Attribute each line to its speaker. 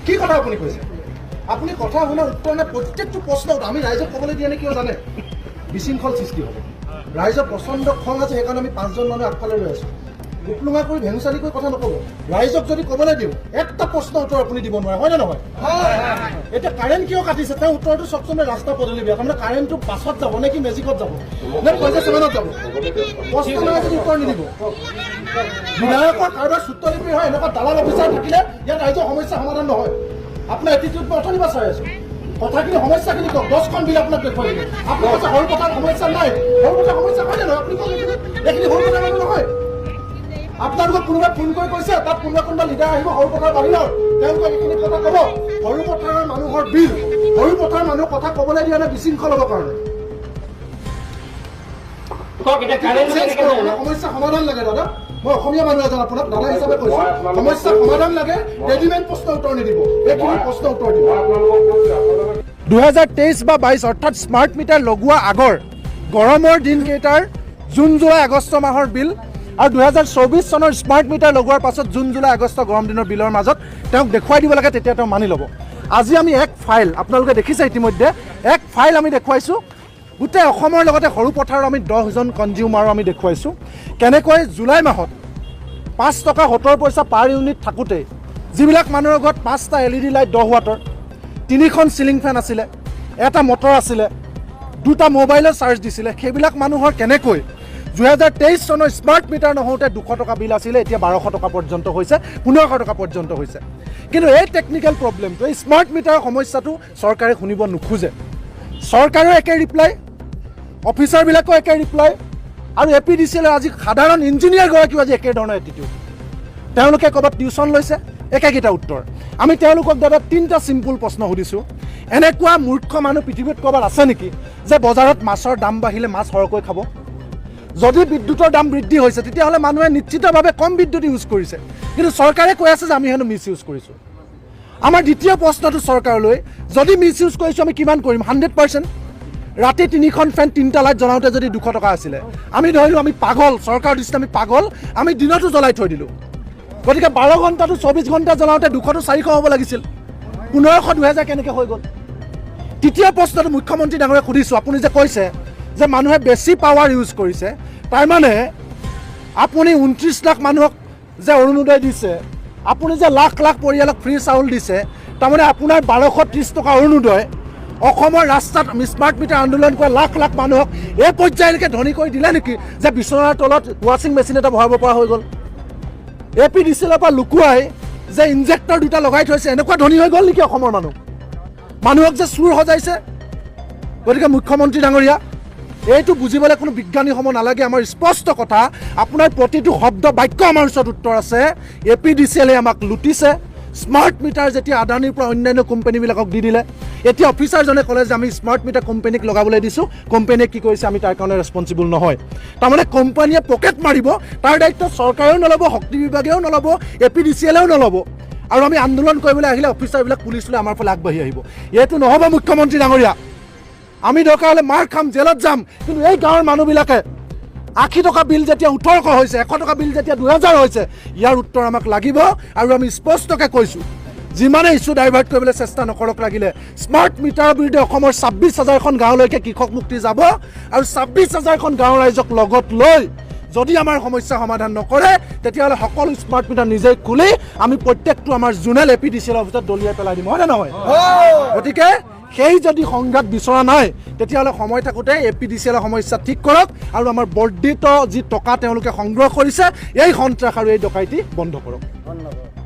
Speaker 1: কি কথা আপুনি কৈছে? আপুনি কথা শুনা উত্তৰ নাই। প্ৰত্যেকটো প্ৰশ্নত আমি ৰাইজক ক'বলৈ দিয়ে নে কিয় জানে? বিশৃংখল সৃষ্টি হ'ব। ৰাইজৰ প্ৰচণ্ড খং আছে, সেইকাৰণে আমি 5জন মানুহ আগফালে ৰৈ আছোঁ। উপলুঙা কৰি ভেঙুচালি কৰি কথা নক'ব। ৰাইজক যদি ক'বলৈ দিওঁ একটা প্ৰশ্ন উত্তৰ আপুনি দিব নোৱাৰে, হয় নে নহয়? এতিয়া কাৰেণ্ট কিয় কাটিছে তেওঁ উত্তৰটো চাওকচোন। ৰাস্তা পদূলি বেয়া, তাৰমানে কাৰেণ্টটো বাছত যাব নে কি মেজিকত যাব নে পইচা চেভেনত যাব? প্ৰশ্ন নহয় যদি উত্তৰ নিদিব। বিধায়কৰ কাৰোবাৰ সূত্ৰলিপি হয় এনেকুৱা দালাল অফিচাৰ থাকিলে ইয়াত ৰাইজৰ সমস্যা সমাধান নহয়। আপোনাৰ এটিটিউড মই অথনিবা চাই আছোঁ। কথাখিনি সমস্যাখিনি কওক। 10খন বিল আপোনাক দেখুৱাই দিলে। আপুনি কৈছে সৰুপথাৰ সমস্যা নাই। সৰুপথাৰ সমস্যা হয় নে নহয়? আপুনি কওক এইখিনি সৰুপথাৰ মানুহ নহয়। আপোনালোকক কোনোবাই ফোন কৰি কৈছে তাত কোনোবা লিডাৰ আহিব সৰুপথাৰ বাহিৰৰ, তেওঁলোকক এইখিনি কথা ক'ব। সৰুপথাৰৰ মানুহৰ বিল, সৰুপথাৰ মানুহৰ কথা ক'বলৈ দিয়া নাই বিশৃংখল হ'বৰ কাৰণে। সমস্যা সমাধান লাগে দাদা। মই অসমীয়া মানুহ এজন আপোনাক দাদা হিচাপে কৈছোঁ, সমস্যা সমাধান লাগে। ৰেডিমেড প্ৰশ্ন উত্তৰ নিদিব, এইখিনি প্ৰশ্ন উত্তৰ দিব। 2023 বা 22 অৰ্থাৎ স্মাৰ্ট মিটাৰ লগোৱা আগৰ গৰমৰ দিনকেইটাৰ জুন, জুলাই, আগষ্ট মাহৰ বিল আৰু 2024 চনৰ স্মাৰ্ট মিটাৰ লগোৱাৰ পাছত জুন, জুলাই, আগষ্ট গৰম দিনৰ বিলৰ মাজত তেওঁক দেখুৱাই দিব লাগে, তেতিয়া তেওঁ মানি ল'ব। আজি আমি এক ফাইল আপোনালোকে দেখিছে ইতিমধ্যে, এক ফাইল আমি দেখুৱাইছোঁ। গোটেই অসমৰ লগতে সৰুপথাৰৰ আমি 10জন কনজিউমাৰো আমি দেখুৱাইছোঁ কেনেকৈ জুলাই মাহত 5 টকা 70 পইচা পাৰ ইউনিট থাকোঁতে যিবিলাক মানুহৰ ঘৰত 5টা LED লাইট 10 ৱাটৰ, 3খন চিলিং ফেন আছিলে, এটা মটৰ আছিলে, 2টা মোবাইলৰ চাৰ্জ দিছিলে, সেইবিলাক মানুহৰ কেনেকৈ 2023 চনৰ স্মাৰ্ট মিটাৰ নহওঁতে 200 টকা বিল আছিলে, এতিয়া 1200 টকা পৰ্যন্ত হৈছে, 1500 টকা পৰ্যন্ত হৈছে। কিন্তু এই টেকনিকেল প্ৰব্লেমটো, এই স্মাৰ্ট মিটাৰৰ সমস্যাটো চৰকাৰে শুনিব নোখোজে। চৰকাৰেও একে ৰিপ্লাই, অফিচাৰবিলাকেও একে ৰিপ্লাই, আৰু APDCL আজি সাধাৰণ ইঞ্জিনিয়াৰগৰাকীও আজি একেধৰণৰ এটিটিউড। তেওঁলোকে ক'ৰবাত টিউশ্যন লৈছে, একেকেইটা উত্তৰ। আমি তেওঁলোকক দাদা 3টা চিম্পুল প্ৰশ্ন সুধিছোঁ। এনেকুৱা মূৰ্খ মানুহ পৃথিৱীত ক'ৰবাত আছে নেকি যে বজাৰত মাছৰ দাম বাঢ়িলে মাছ সৰহকৈ খাব? যদি বিদ্যুতৰ দাম বৃদ্ধি হৈছে তেতিয়াহ'লে মানুহে নিশ্চিতভাৱে কম বিদ্যুৎ ইউজ কৰিছে, কিন্তু চৰকাৰে কৈ আছে যে আমি হেনো মিছ ইউজ কৰিছোঁ। আমাৰ দ্বিতীয় প্ৰশ্নটো চৰকাৰলৈ, যদি মিছ ইউজ কৰিছোঁ আমি কিমান কৰিম? 100%। ৰাতি 3খন ফেন 3টা লাইট জ্বলাওঁতে যদি 200 টকা আছিলে, আমি ধৰিলোঁ আমি পাগল, চৰকাৰৰ দৃষ্টিত আমি পাগল, আমি দিনতো জ্বলাই থৈ দিলোঁ। গতিকে 12 ঘণ্টাটো 24 ঘণ্টা জ্বলাওঁতে 200টো 400 হ'ব লাগিছিল, 1500 2000 কেনেকৈ হৈ গ'ল? তৃতীয় প্ৰশ্নটো মুখ্যমন্ত্ৰী ডাঙৰীয়াক সুধিছোঁ। আপুনি যে কৈছে যে মানুহে বেছি পাৱাৰ ইউজ কৰিছে, তাৰমানে আপুনি 29 লাখ মানুহক যে অৰুণোদয় দিছে, আপুনি যে লাখ লাখ পৰিয়ালক ফ্ৰী চাউল দিছে, তাৰমানে আপোনাৰ 1230 টকা অৰুণোদয় অসমৰ ৰাস্তাত স্মাৰ্ট মিটাৰ আন্দোলন কৰা লাখ লাখ মানুহক এই পৰ্যায়লৈকে ধনী কৰি দিলে নেকি যে বিচনাৰ তলত ৱাশ্বিং মেচিন এটা ভৰাব পৰা হৈ গ'ল? APDCLৰ পৰা লুকুৱাই যে ইনজেক্টৰ 2টা লগাই থৈছে, এনেকুৱা ধনী হৈ গ'ল নেকি অসমৰ মানুহ? মানুহক যে চুৰ সজাইছে। গতিকে মুখ্যমন্ত্ৰী ডাঙৰীয়া, এইটো বুজিবলৈ কোনো বিজ্ঞানী হ'ব নালাগে। আমাৰ স্পষ্ট কথা, আপোনাৰ প্ৰতিটো শব্দ বাক্য আমাৰ ওচৰত উত্তৰ আছে। APDCLে আমাক লুটিছে। স্মাৰ্ট মিটাৰ যেতিয়া আদানীৰ পৰা অন্যান্য কোম্পানীবিলাকক দি দিলে, এতিয়া অফিচাৰজনে ক'লে যে আমি স্মাৰ্ট মিটাৰ কোম্পানীক লগাবলৈ দিছোঁ, কোম্পানীয়ে কি কৰিছে আমি তাৰ কাৰণে ৰেছপঞ্চিবল নহয়। তাৰমানে কোম্পানীয়ে পকেট মাৰিব, তাৰ দায়িত্ব চৰকাৰেও নল'ব, শক্তি বিভাগেও নল'ব, APDCLেও নল'ব, আৰু আমি আন্দোলন কৰিবলৈ আহিলে অফিচাৰবিলাক পুলিচ লৈ আমাৰ ফালে আগবাঢ়ি আহিব। এইটো নহ'ব মুখ্যমন্ত্ৰী ডাঙৰীয়া। আমি দৰকাৰ হ'লে মাৰ খাম, জেলত যাম, কিন্তু এই গাঁৱৰ মানুহবিলাকে 80 টকা বিল যেতিয়া 1800 হৈছে, 100 টকা বিল যেতিয়া 2000 হৈছে, ইয়াৰ উত্তৰ আমাক লাগিব। আৰু আমি স্পষ্টকৈ কৈছোঁ, যিমানে ইছ্যু ডাইভাৰ্ট কৰিবলৈ চেষ্টা নকৰক লাগিলে, স্মাৰ্ট মিটাৰৰ বিৰুদ্ধে অসমৰ 26,000খন গাঁৱলৈকে কৃষক মুক্তি যাব, আৰু 26,000খন গাঁৱৰ ৰাইজক লগত লৈ যদি আমাৰ সমস্যা সমাধান নকৰে তেতিয়াহ'লে সকলো স্মাৰ্ট মিটাৰ নিজেই খুলি আমি প্ৰত্যেকটো আমাৰ জোনেল APDCL অফিচত দলিয়াই পেলাই দিম, হয়নে নহয়? গতিকে সেই যদি সংঘাত বিচৰা নাই তেতিয়াহ'লে সময় থাকোঁতে APDCLৰ সমস্যা ঠিক কৰক, আৰু আমাৰ বৰ্ধিত যি টকা তেওঁলোকে সংগ্ৰহ কৰিছে এই সন্ত্ৰাস আৰু এই ডকাইতি বন্ধ কৰক। ধন্যবাদ।